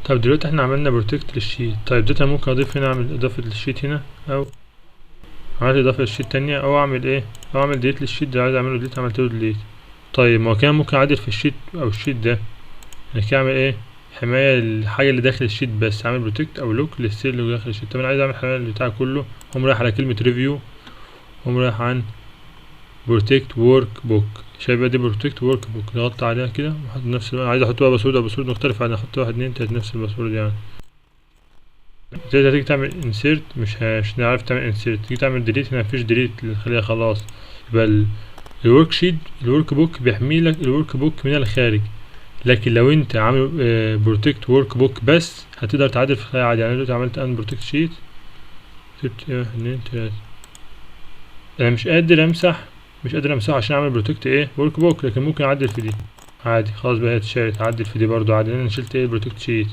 طب دلوقتي احنا عملنا بروتكت للشيت. طيب ده ممكن اضيف هنا، اعمل اضافة للشيت هنا، او عملت اضافة للشيت تانية، او اعمل ايه، او اعمل ديليت للشيت ده. عايز اعمله ديليت، عملت له ديليت. طيب ما هو كان ممكن اعدل في الشيت او الشيت ده. انا كده اعمل ايه، حماية الحاجة اللي داخل الشيت بس، اعمل بروتكت او لوك للسيل اللي داخل الشيت. طب انا عايز اعمل حماية بتاع كله، هم رايح على كلمة ريفيو، هم رايح عن بروتكت ورك بوك. شايف بقى دي بروتكت ورك بوك، نغطي عليها كده ونحط نفس عايز احط بقى باسورد او باسورد مختلف، عايز احط 1 2 3 نفس الباسورد يعني. هتيجي تعمل انسيرت مش هنعرف تعمل انسيرت، تيجي تعمل ديليت هنا مفيش ديليت، خليها خلاص. يبقى الورك شيت الورك بوك بيحمي لك الورك بوك من الخارج، لكن لو انت عامل بروتكت ورك بوك بس هتقدر تعدل في الخارج عادي. يعني دلوقتي عملت ان بروتكت شيت، سبت 1 2 3، انا مش قادر امسحه عشان اعمل بروتكت ايه ورك بوك، لكن ممكن اعدل في دي عادي. خلاص بقى اتشالت، اعدل في دي برضو عادي لان انا شلت ايه بروتكت شيت.